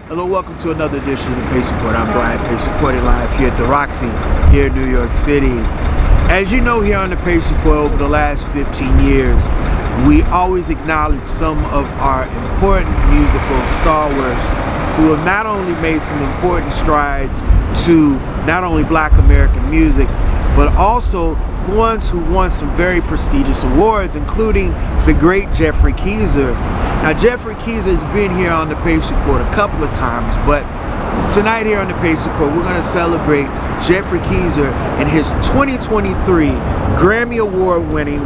Hello, welcome to another edition of the Pace Report. I'm Brian Pace, reporting live here at the Roxy here in New York City. As you know, here on the Pace Report over the last 15 years, we always acknowledge some of our important musical stalwarts who have not only made some important strides to not only Black American music, but also the ones who won some very prestigious awards, including the great Geoffrey Keezer. Now, Geoffrey Keezer has been here on the Pace Report a couple of times, but tonight here on the Pace Report, we're going to celebrate Geoffrey Keezer and his 2023 Grammy Award winning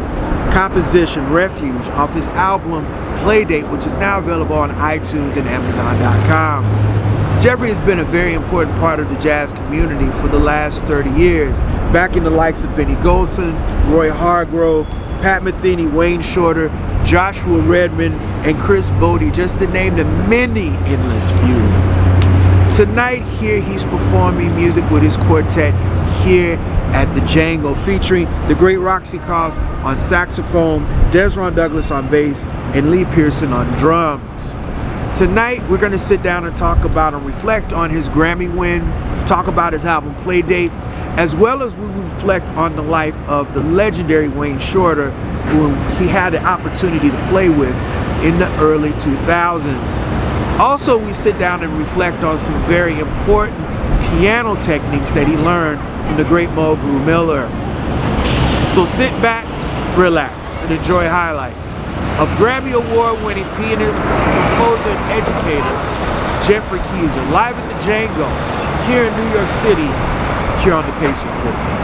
composition, Refuge, off his album Playdate, which is now available on iTunes and Amazon.com. Geoffrey has been a very important part of the jazz community for the last 30 years, backing the likes of Benny Golson, Roy Hargrove, Pat Metheny, Wayne Shorter, Joshua Redman, and Chris Bodie, just to name the many endless few. Tonight here he's performing music with his quartet here at the Django, featuring the great Roxy Coss on saxophone, Dezron Douglas on bass, and Lee Pearson on drums. Tonight we're going to sit down and talk about and reflect on his Grammy win, talk about his album Playdate, as well as we reflect on the life of the legendary Wayne Shorter, who he had the opportunity to play with in the early 2000s. Also, we sit down and reflect on some very important piano techniques that he learned from the great Mulgrew Miller. So sit back, relax, and enjoy highlights of Grammy Award-winning pianist, composer, and educator Geoffrey Keezer, live at the Django here in New York City, here on the Pace Report.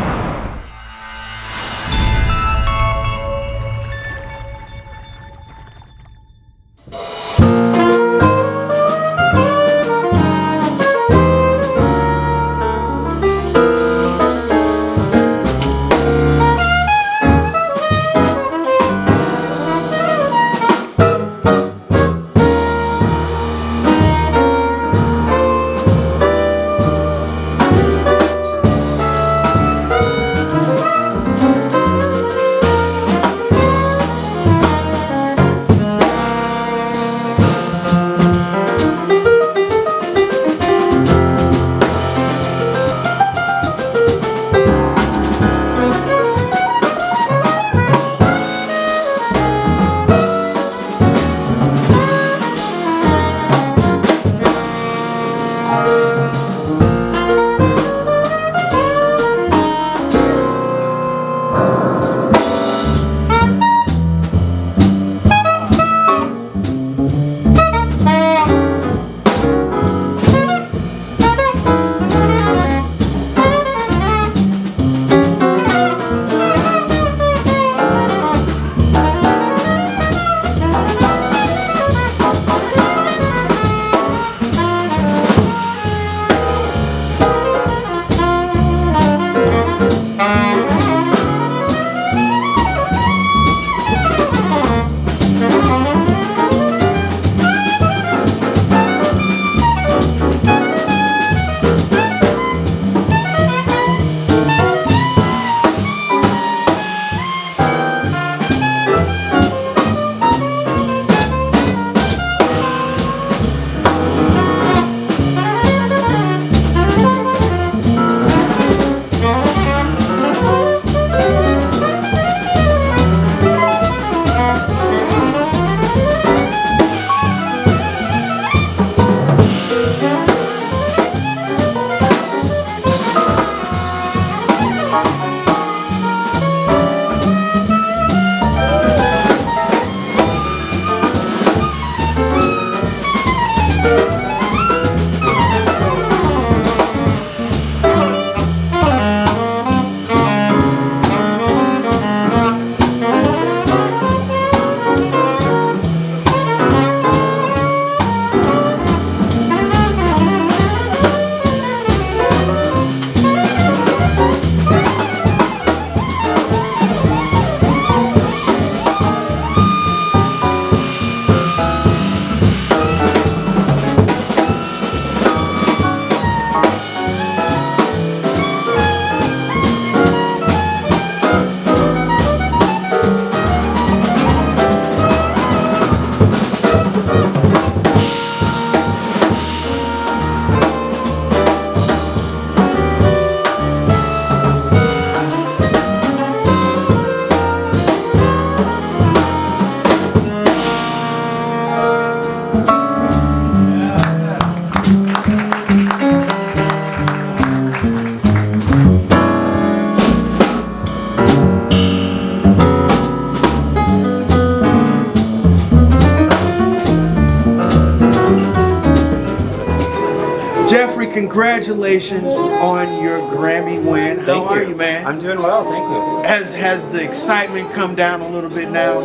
Geoffrey, congratulations on your Grammy win. How are you, man? I'm doing well, thank you. Has the excitement come down a little bit now?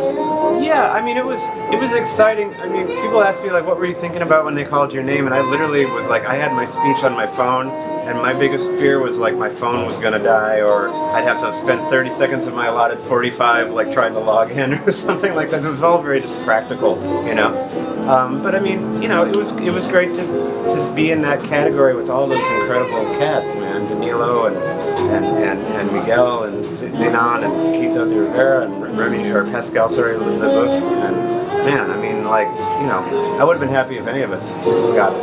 Yeah, I mean it was exciting. I mean, people ask me like, what were you thinking about when they called your name? And I literally was like, I had my speech on my phone, and my biggest fear was like my phone was gonna die, or I'd have to spend 30 seconds of my allotted 45 like trying to log in or something like that. It was all very just practical, you know. But I mean, you know, it was great to be in that category with all those incredible cats, man. Danilo and Miguel and Zenon and Quito de Rivera and Remy or Pascal, sorry, Leboeuf. And man, I mean, like, you know, I would have been happy if any of us got it.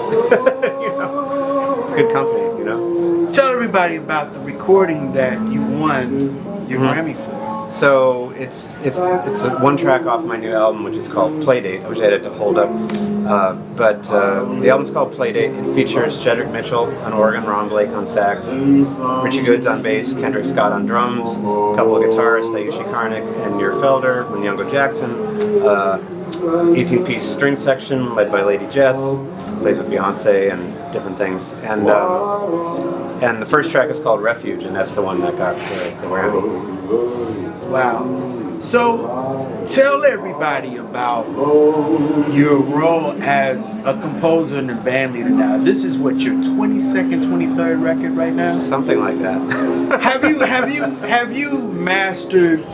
You know, it's good company, you know. Tell everybody about the recording that you won your Grammy for. So it's a one track off my new album, which is called Playdate. I wish I had it to hold up, but the album's called Playdate. It features Jedrick Mitchell on organ, Ron Blake on sax, Richie Goods on bass, Kendrick Scott on drums, a couple of guitarists, Ayushi Karnik and Nir Felder, Nyong'o Jackson, 18-piece string section led by Lady Jess, plays with Beyonce and different things, and the first track is called Refuge, and that's the one that got the Grammy. Wow. So tell everybody about your role as a composer and a band leader now. This is what, your 22nd, 23rd record right now? Something like that. have you mastered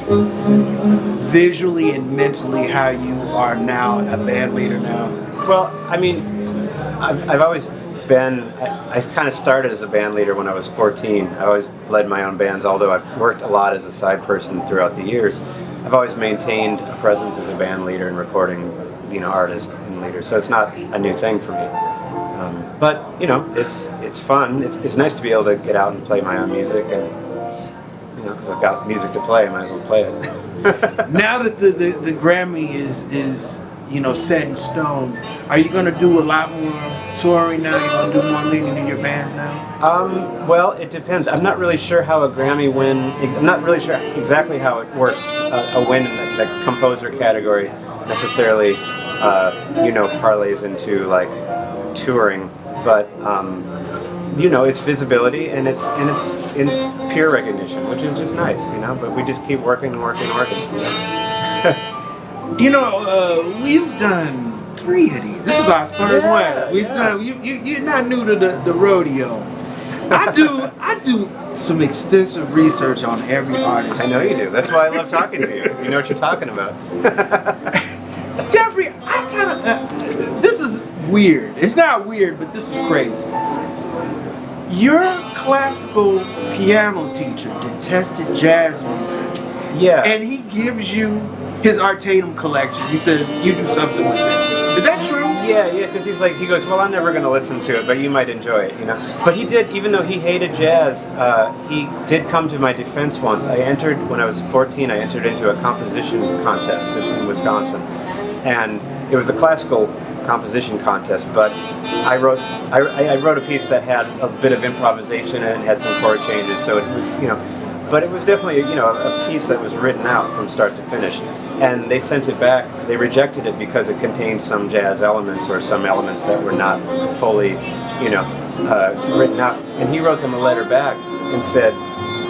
visually and mentally how you are now a band leader now? Well, I mean, I've always been, I kind of started as a band leader when I was 14. I always led my own bands, although I've worked a lot as a side person throughout the years. I've always maintained a presence as a band leader and recording, you know, artist and leader. So it's not a new thing for me. But you know, it's fun. It's nice to be able to get out and play my own music, and you know, because I've got music to play, I might as well play it. Now that the Grammy is you know, set in stone, are you going to do a lot more touring now? You're going to do more leading in your band now? Well, it depends. I'm not really sure how a Grammy win, I'm not really sure exactly how it works, a win in the composer category necessarily, you know, parlays into like touring, but you know, it's visibility and it's peer recognition, which is just nice, you know, but we just keep working and working and working, you know? You know, we've done 3 of these. This is our 3rd one. We've done. You're not new to the rodeo. I do some extensive research on every artist. I know you do. That's why I love talking to you. You know what you're talking about. Geoffrey, I kind of. This is weird. It's not weird, but this is crazy. Your classical piano teacher detested jazz music. Yeah. And he gives you his Artatum collection. He says, you do something with this. Is that true? Yeah, because he goes, well, I'm never going to listen to it, but you might enjoy it, you know. But he did, even though he hated jazz, he did come to my defense once. When I was 14, I entered into a composition contest in Wisconsin. And it was a classical composition contest, but I wrote a piece that had a bit of improvisation and it had some chord changes, so it was, you know, but it was definitely, you know, a piece that was written out from start to finish. And they sent it back. They rejected it because it contained some jazz elements or some elements that were not fully, you know, written out. And he wrote them a letter back and said,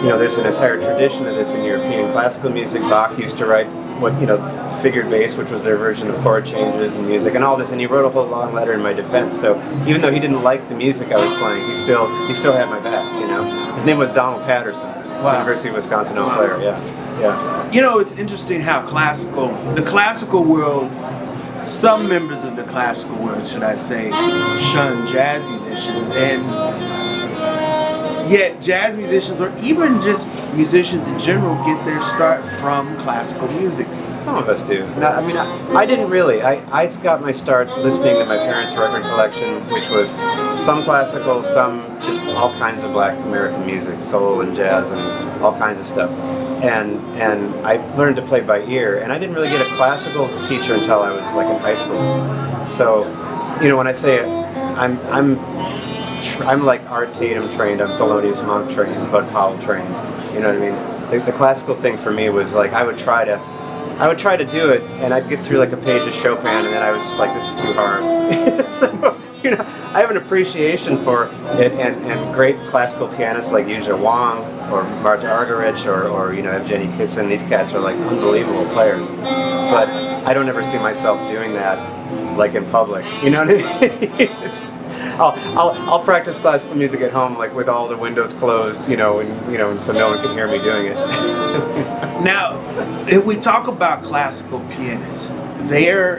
you know, there's an entire tradition of this in European classical music. Bach used to write what, you know, figured bass, which was their version of chord changes and music and all this. And he wrote a whole long letter in my defense. So even though he didn't like the music I was playing, he still had my back, you know. His name was Donald Patterson. Wow. University of Wisconsin Eau Claire, yeah. You know, it's interesting how the classical world, some members of the classical world, should I say, shun jazz musicians, and yet jazz musicians, or even just musicians in general, get their start from classical music. Some of us do. No, I mean, I didn't really. I got my start listening to my parents' record collection, which was some classical, some just all kinds of black American music, soul and jazz and all kinds of stuff. And I learned to play by ear, and I didn't really get a classical teacher until I was like in high school. So, you know, when I say it, I'm like Art Tatum trained, I'm Thelonious Monk trained, Bud Powell trained. You know what I mean? The classical thing for me was like I would try to do it, and I'd get through like a page of Chopin, and then I was just like, this is too hard. So, you know, I have an appreciation for it, and great classical pianists like Yuja Wang or Marta Argerich or you know, Evgeny Kissin. These cats are like unbelievable players, but I don't ever see myself doing that like in public. You know what I mean? I'll practice classical music at home, like with all the windows closed, you know, and so no one can hear me doing it. Now, if we talk about classical pianists, they're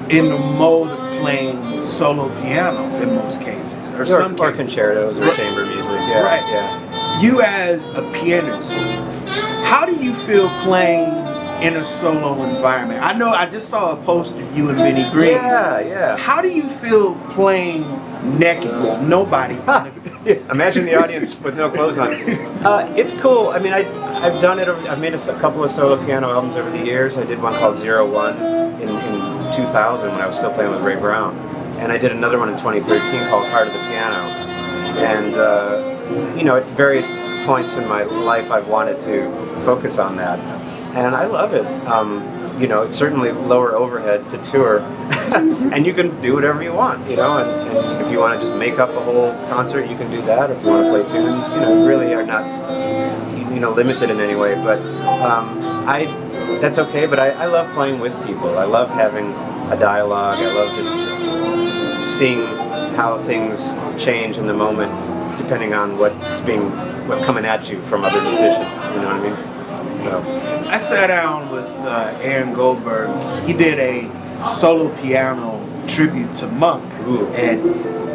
in the mode of playing solo piano in most cases, or some or cases. concertos or chamber music. Yeah, Right. Yeah. You as a pianist, how do you feel playing in a solo environment? I know I just saw a post of you and Benny Green. Yeah. How do you feel playing naked with nobody? Imagine the audience with no clothes on. It's cool. I mean, I've done it. I've made a couple of solo piano albums over the years. I did one called 01 in 2000 when I was still playing with Ray Brown, and I did another one in 2013 called Heart of the Piano. And you know, at various points in my life, I've wanted to focus on that, and I love it. You know, it's certainly lower overhead to tour, and you can do whatever you want, you know, and if you want to just make up a whole concert, you can do that. If you want to play tunes, you know, really are not, you know, limited in any way, but that's okay, but I love playing with people. I love having a dialogue. I love just seeing how things change in the moment, depending on what's coming at you from other musicians, you know what I mean? So. I sat down with Aaron Goldberg. He did a solo piano tribute to Monk at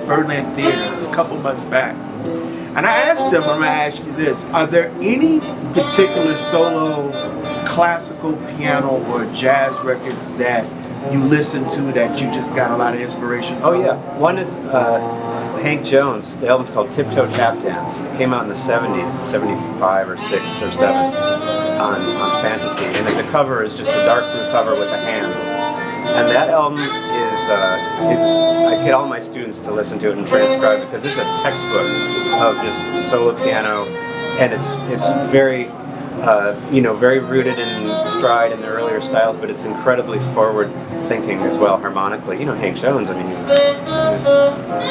Birdland Theater. It's a couple months back. And I asked him, I'm going to ask you this, are there any particular solo classical piano or jazz records that you listen to that you just got a lot of inspiration from? Oh yeah, one is Hank Jones. The album's called Tiptoe Tap Dance. It came out in the 70s, 75 or 6 or 7 on Fantasy. And the cover is just a dark blue cover with a hand. And that album is I get all my students to listen to it and transcribe it because it's a textbook of just solo piano, and it's very you know, very rooted in stride in the earlier styles, but it's incredibly forward thinking as well harmonically. You know, Hank Jones, I mean, he was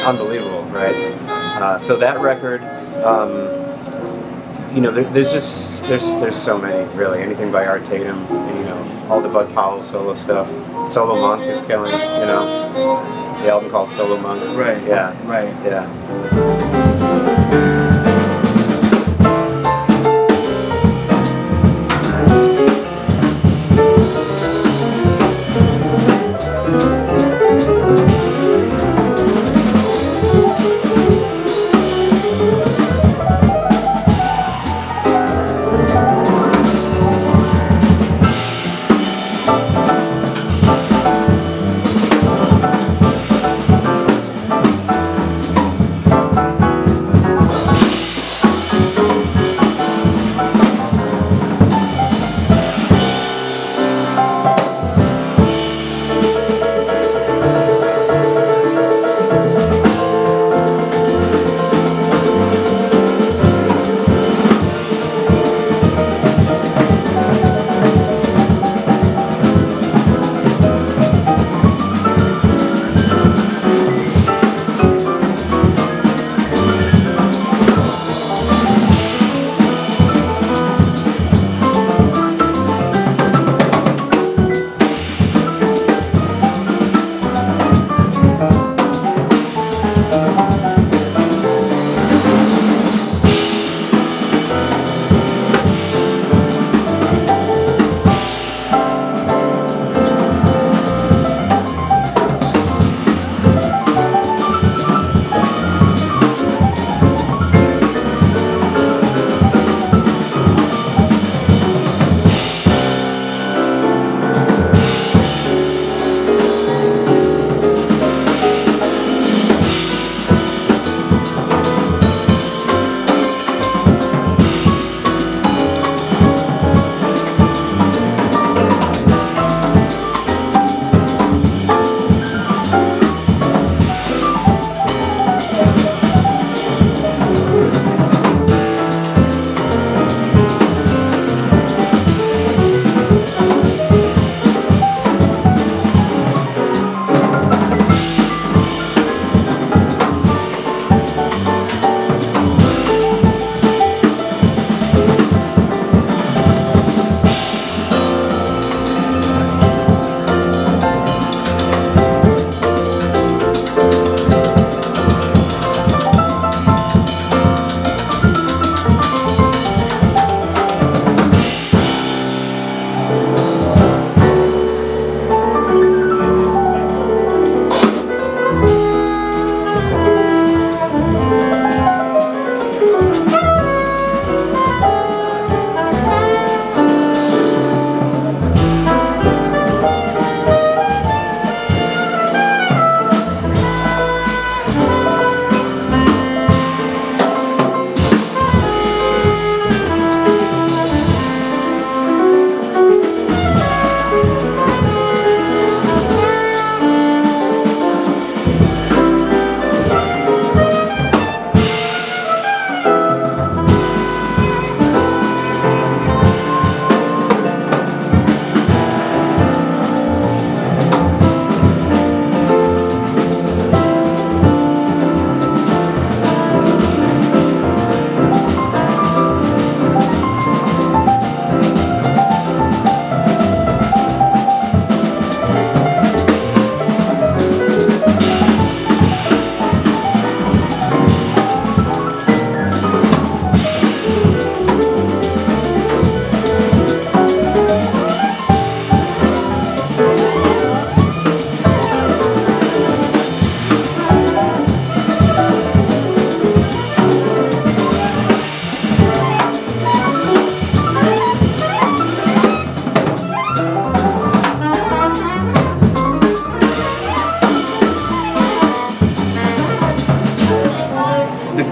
unbelievable, right? So that record, you know, there's so many, really. Anything by Art Tatum, you know, all the Bud Powell solo stuff. Solo Monk is killing, you know. The album called Solo Monk. Right. Yeah. Right. Yeah.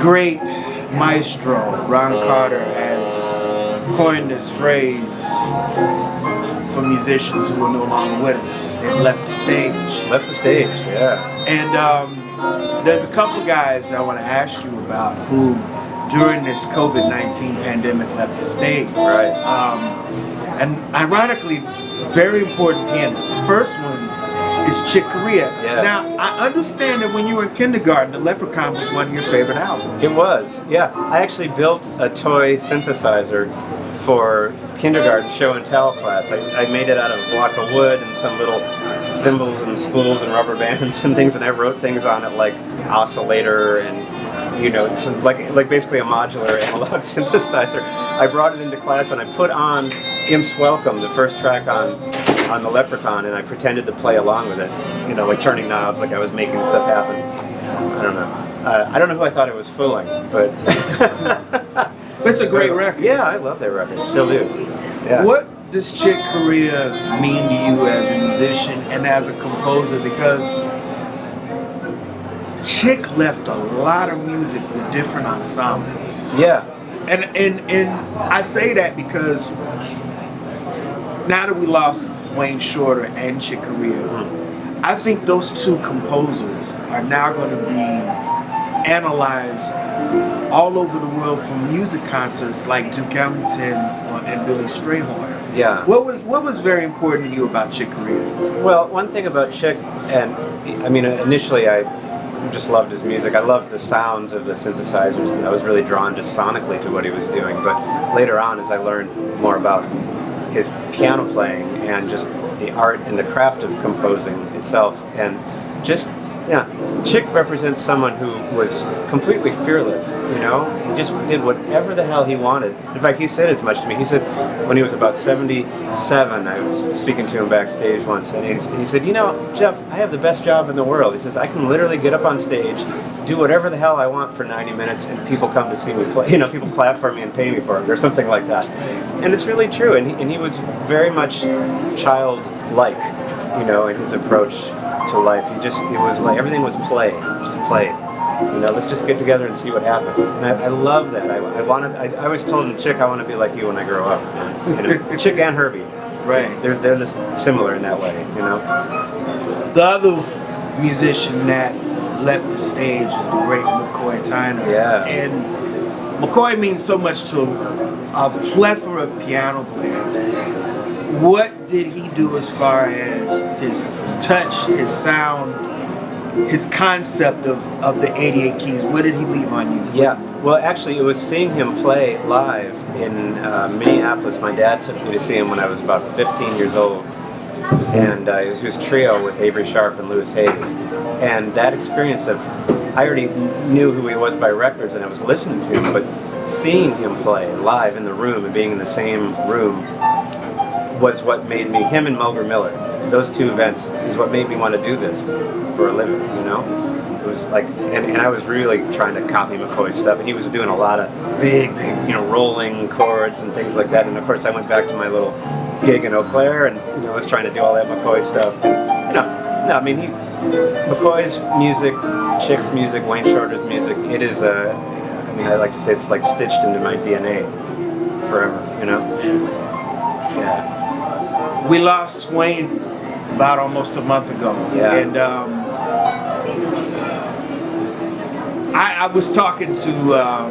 great maestro Ron Carter has coined this phrase for musicians who are no longer with us. They've left the stage. Left the stage, yeah. And there's a couple guys I want to ask you about who, during this COVID-19 pandemic, left the stage. Right. And ironically, very important pianists. The first one is Chick Corea. Yeah. Now, I understand that when you were in kindergarten, the Leprechaun was one of your favorite albums. It was, yeah. I actually built a toy synthesizer for kindergarten show and tell class. I made it out of a block of wood and some little thimbles and spools and rubber bands and things, and I wrote things on it like oscillator and, you know, like basically a modular analog synthesizer. I brought it into class and I put on Imp's Welcome, the first track on the Leprechaun, and I pretended to play along with it, you know, like turning knobs, like I was making stuff happen. I don't know. I don't know who I thought it was fooling, but It's a great record. Yeah, I love that record. Still do. Yeah. What does Chick Corea mean to you as a musician and as a composer? Because Chick left a lot of music with different ensembles. Yeah. And I say that because now that we lost Wayne Shorter and Chick Corea, I think those two composers are now going to be analyzed all over the world from music concerts like Duke Ellington and Billy Strayhorn. Yeah. What was very important to you about Chick Corea? Well, one thing about Chick, and I mean, initially I just loved his music. I loved the sounds of the synthesizers, and I was really drawn just sonically to what he was doing. But later on, as I learned more about his piano playing and just the art and the craft of composing itself, and just, yeah, Chick represents someone who was completely fearless, you know? He just did whatever the hell he wanted. In fact, he said as much to me. He said when he was about 77, I was speaking to him backstage once, and he said, you know, Jeff, I have the best job in the world. He says, I can literally get up on stage, do whatever the hell I want for 90 minutes, and people come to see me play. You know, people clap for me and pay me for it, or something like that. And it's really true, and he was very much childlike, you know, in his approach to life. It was like everything was play, just play. You know, let's just get together and see what happens. And I love that. I always told him, Chick, I want to be like you when I grow up. You know, Chick and Herbie. Right. They're just similar in that way, you know. The other musician that left the stage is the great McCoy Tyner. Yeah. And McCoy means so much to a plethora of piano players. What did he do as far as his touch, his sound, his concept of the 88 keys? What did he leave on you? Yeah, well, actually, it was seeing him play live in Minneapolis. My dad took me to see him when I was about 15 years old. And it was his trio with Avery Sharp and Louis Hayes. And that experience of, I already knew who he was by records and I was listening to him, but seeing him play live in the room and being in the same room was what made me, him and Mulger Miller, those two events is what made me want to do this for a living, you know? It was like, and I was really trying to copy McCoy's stuff, and he was doing a lot of big, you know, rolling chords and things like that, and of course I went back to my little gig in Eau Claire, and, you know, I was trying to do all that McCoy stuff, and, you know, no, I mean, McCoy's music, Chick's music, Wayne Shorter's music, it is I mean, I like to say it's like stitched into my DNA forever, you know? Yeah. We lost Wayne about almost a month ago. Yeah. And I was talking to a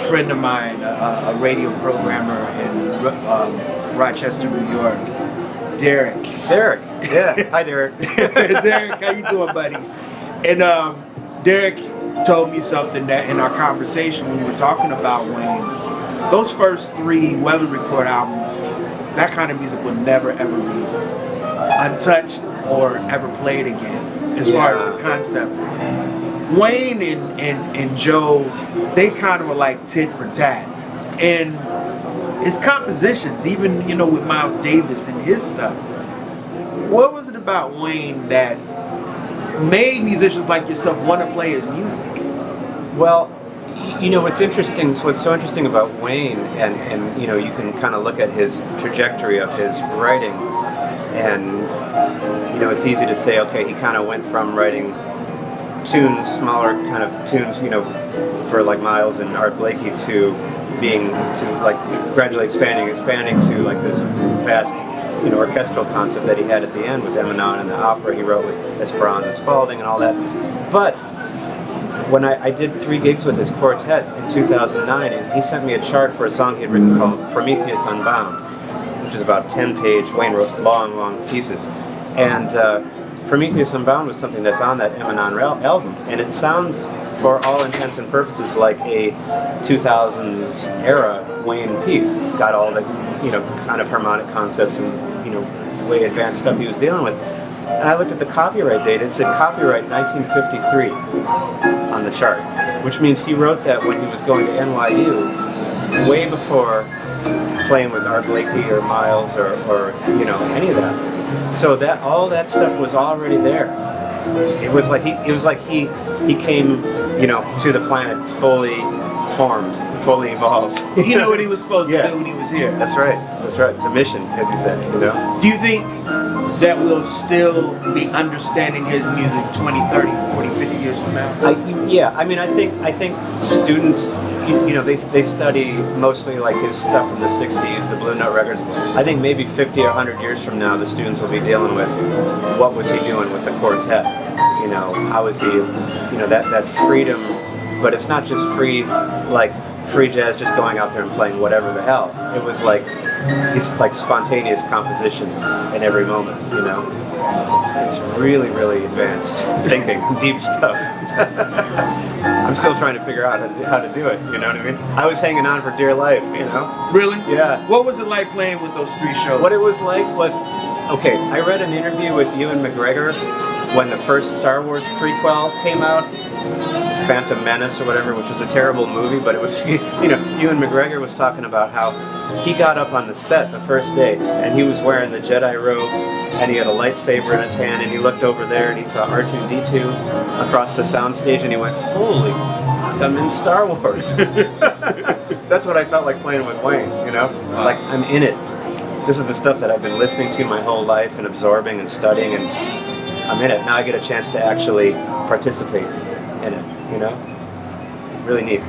friend of mine, a radio programmer in Rochester, New York, Derek. Derek, yeah. Hi, Derek. Derek, how you doing, buddy? And Derek told me something that in our conversation when we were talking about Wayne, those first 3 Weather Report albums, that kind of music will never ever be untouched or ever played again, as far as the concept. Wayne and Joe, they kind of were like tit for tat. And his compositions, even, you know, with Miles Davis and his stuff, what was it about Wayne that made musicians like yourself want to play his music? Well, you know, what's so interesting about Wayne, and you know, you can kind of look at his trajectory of his writing, and, you know, it's easy to say, okay, he kind of went from writing tunes, smaller kind of tunes, you know, for like Miles and Art Blakey, to being to like gradually expanding to like this vast, you know, orchestral concept that he had at the end with Emanon and the opera he wrote with Esperanza Spalding and all that. But when I did 3 gigs with his quartet in 2009, and he sent me a chart for a song he had written called Prometheus Unbound, which is about 10-page, Wayne wrote long pieces. And Prometheus Unbound was something that's on that Emanon album, and it sounds, for all intents and purposes, like a 2000s era Wayne piece. It's got all the, you know, kind of harmonic concepts and, you know, way advanced stuff he was dealing with. And I looked at the copyright date. It said copyright 1953 on the chart, which means he wrote that when he was going to NYU, way before playing with Art Blakey or Miles or you know, any of that. So that all that stuff was already there. It was like he came, you know, to the planet fully formed, fully evolved. He knew what he was supposed to do when he was here. That's right. That's right. The mission, as he said, you know. Do you think that we'll still be understanding his music 20, 30, 40, 50 years from now? Yeah, I mean, I think students, you know, they study mostly like his stuff from the 60s, the Blue Note records. I think maybe 50 or 100 years from now, the students will be dealing with what was he doing with the quartet? You know, how was he, you know, that freedom, but it's not just free, like free jazz just going out there and playing whatever the hell. It was like, it's like spontaneous composition in every moment, you know. It's really, really advanced thinking, deep stuff. I'm still trying to figure out how to do it, you know what I mean? I was hanging on for dear life, you know? Really? Yeah. What was it like playing with those 3 shows? What it was like was, okay, I read an interview with Ewan McGregor when the first Star Wars prequel came out, Phantom Menace or whatever, which was a terrible movie, but it was, you know, Ewan McGregor was talking about how he got up on the set the first day and he was wearing the Jedi robes and he had a lightsaber in his hand and he looked over there and he saw R2-D2 across the soundstage and he went, holy fuck, I'm in Star Wars. That's what I felt like playing with Wayne, you know? Like, I'm in it. This is the stuff that I've been listening to my whole life and absorbing and studying, and I'm in it. Now I get a chance to actually participate in it, you know? Really neat.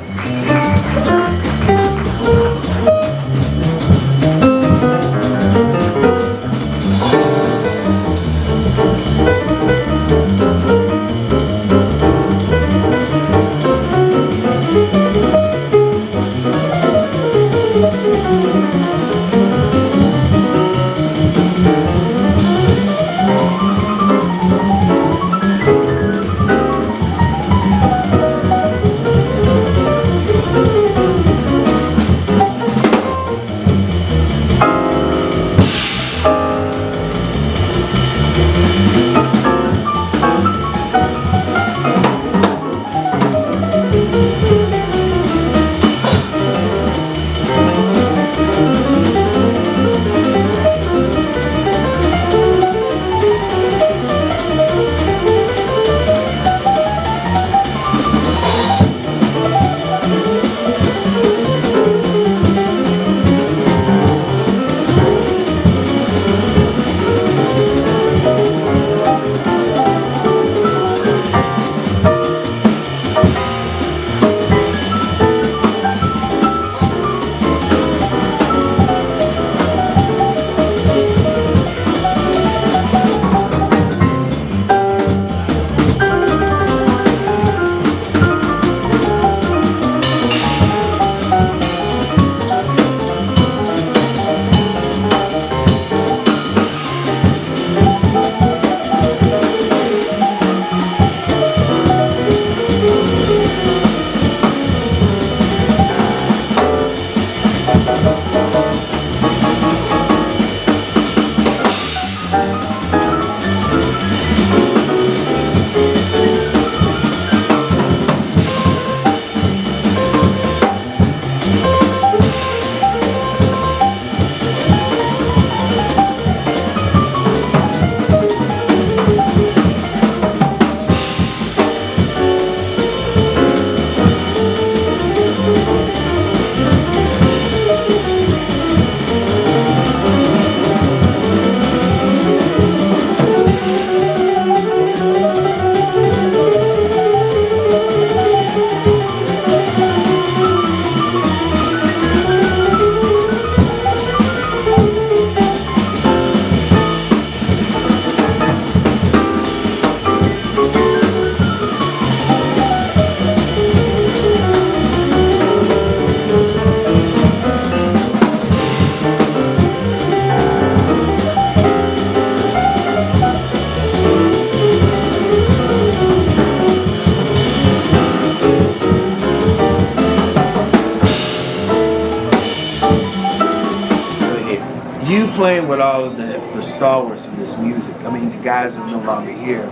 dealing with all of the stalwarts of this music, I mean, the guys are no longer here.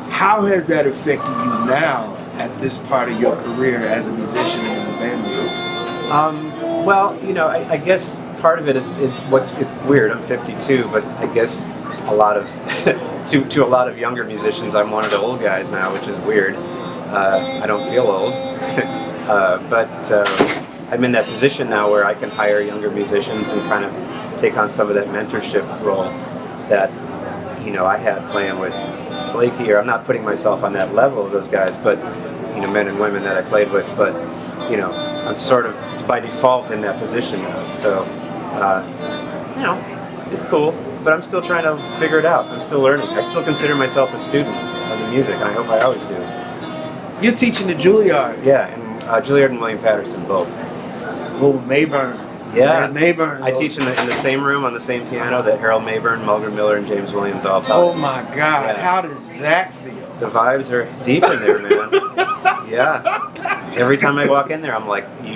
How has that affected you now at this part of your career as a musician and as a band member? Well, you know, I guess part of it is it's weird. I'm 52, but I guess a lot of to a lot of younger musicians, I'm one of the old guys now, which is weird. I don't feel old, but I'm in that position now where I can hire younger musicians and kind of take on some of that mentorship role that, you know, I had playing with Blakey. Or I'm not putting myself on that level of those guys, but, you know, men and women that I played with. But, you know, I'm sort of by default in that position now. So, you know, it's cool, but I'm still trying to figure it out. I'm still learning. I still consider myself a student of the music, and I hope I always do. You're teaching at Juillard. Yeah, and Juillard and William Patterson both. Oh, Mayburn. Yeah, Mayburn. I teach in the same room on the same piano that Harold Mayburn, Mulgrew Miller, and James Williams all taught. Oh my God! Yeah. How does that feel? The vibes are deep in there, man. Yeah. Every time I walk in there, I'm like, you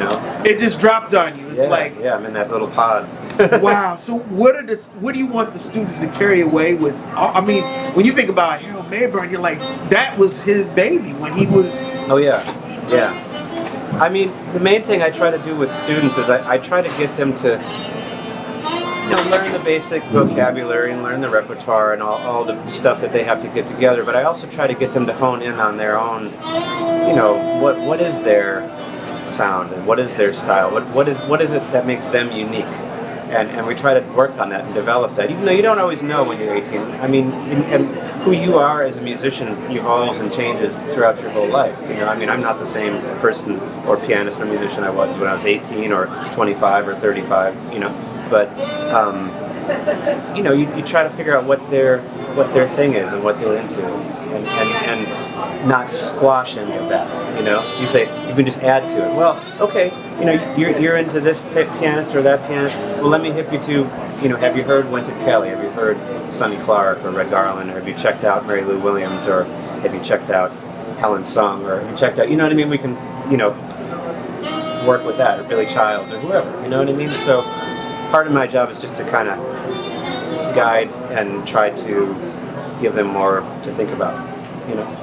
know. It just dropped on you. It's like, yeah, I'm in that little pod. wow. So what do you want the students to carry away with? I mean, when you think about Harold Mayburn, you're like, that was his baby when he was. Oh yeah, yeah. I mean, the main thing I try to do with students is I try to get them to, you know, learn the basic vocabulary and learn the repertoire and all the stuff that they have to get together. But I also try to get them to hone in on their own, you know, what is their sound and what is their style? What is it that makes them unique? And we try to work on that and develop that. Even though you don't always know when you're 18. I mean, and who you are as a musician evolves and changes throughout your whole life. You know, I mean, I'm not the same person or pianist or musician I was when I was 18 or 25 or 35. You know, but you know, you try to figure out what their thing is and what they're into, and not squash any of that. You know, you say you can just add to it. Well, okay, you know, you're into this pianist or that pianist. Well, let me hip you to, you know, have you heard Wynton Kelly? Have you heard Sonny Clark or Red Garland? Or have you checked out Mary Lou Williams? Or have you checked out Helen Sung? Or have you checked out, you know what I mean? We can, you know, work with that, or Billy Childs or whoever. You know what I mean? So part of my job is just to kind of guide and try to give them more to think about, you know.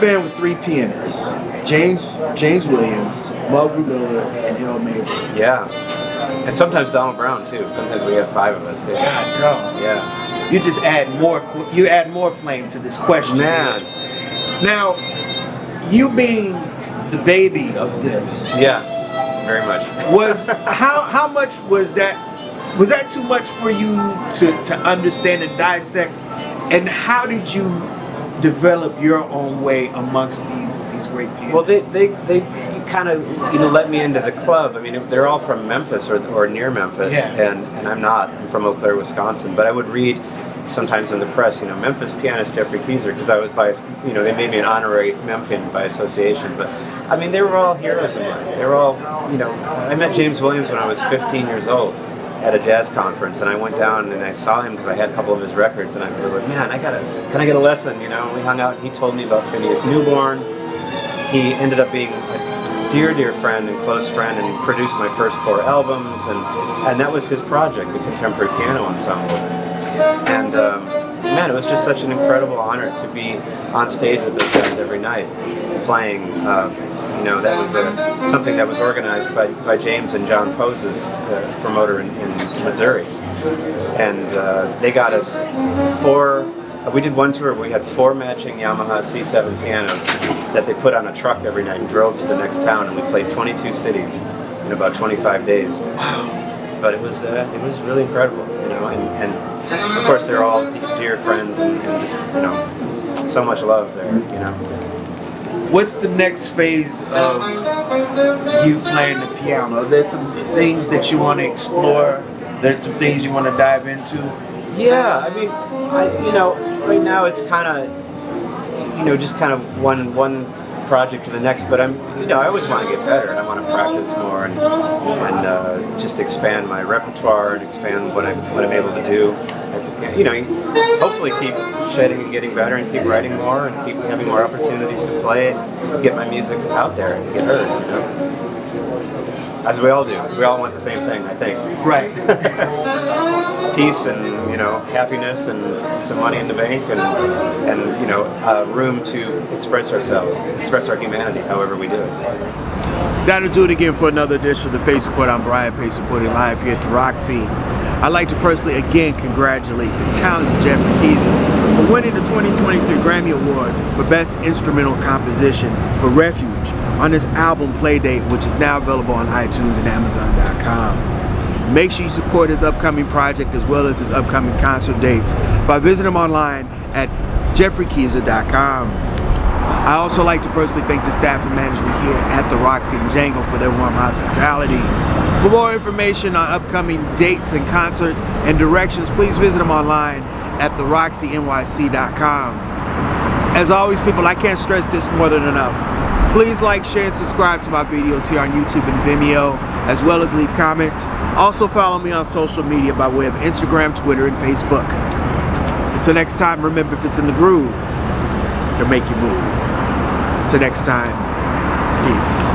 band with 3 pianists: James Williams, Mulgrew Miller, and Hill Mabel. Yeah. And sometimes Donald Brown too. Sometimes we have 5 of us. Yeah. God dog. Yeah. You just add more flame to this question. Man. Now, you being the baby of this. Yeah. Very much. Was how much was that? Was that too much for you to understand and dissect? And how did you develop your own way amongst these great pianists? Well, they kind of let me into the club. I mean, they're all from Memphis or near Memphis, Yeah. and I'm not. I'm from Eau Claire, Wisconsin. But I would read sometimes in the press, Memphis pianist Geoffrey Keezer, because I was they made me an honorary Memphian by association. But I mean, they were all heroes of mine. They were all, I met James Williams when I was 15 years old at a jazz conference, and I went down and I saw him because I had a couple of his records, and I was like, man, can I get a lesson? We hung out, and he told me about Phineas Newborn. He ended up being a dear friend and close friend, and produced my first 4 albums, and that was his project, the Contemporary Piano Ensemble. And man, it was just such an incredible honor to be on stage with those guys every night, playing. That was something that was organized by James and John Poses, the promoter in Missouri. And they got us 4, we did one tour where we had 4 matching Yamaha C7 pianos that they put on a truck every night and drove to the next town, and we played 22 cities in about 25 days. Wow. But it was really incredible, and of course they're all dear friends, and just, so much love there, What's the next phase of you playing the piano? There's some things that you want to explore. There's some things you want to dive into. Yeah, I mean, right now it's kind of, just kind of one project to the next. But I always want to get better, and I want to practice more, and just expand my repertoire and expand what I'm able to do. Hopefully keep shedding and getting better, and keep writing more, and keep having more opportunities to play it, get my music out there and get heard, As we all do. We all want the same thing, I think. Right. Peace and, happiness and some money in the bank and room to express ourselves, express our humanity however we do it. That'll do it again for another edition of the Pace Report. I'm Brian, Pace Reporting live here at the Roxy. I'd like to personally again congratulate the talented Geoffrey Keezer for winning the 2023 Grammy Award for Best Instrumental Composition for Refuge on his album Playdate, which is now available on iTunes and Amazon.com. Make sure you support his upcoming project as well as his upcoming concert dates by visiting him online at geoffreykeezer.com. I also like to personally thank the staff and management here at the Roxy and Django for their warm hospitality. For more information on upcoming dates and concerts and directions, please visit them online at theroxynyc.com. As always, people, I can't stress this more than enough. Please like, share, and subscribe to my videos here on YouTube and Vimeo, as well as leave comments. Also follow me on social media by way of Instagram, Twitter, and Facebook. Until next time, remember, if it's in the groove, it'll make you move. Till next time, peace.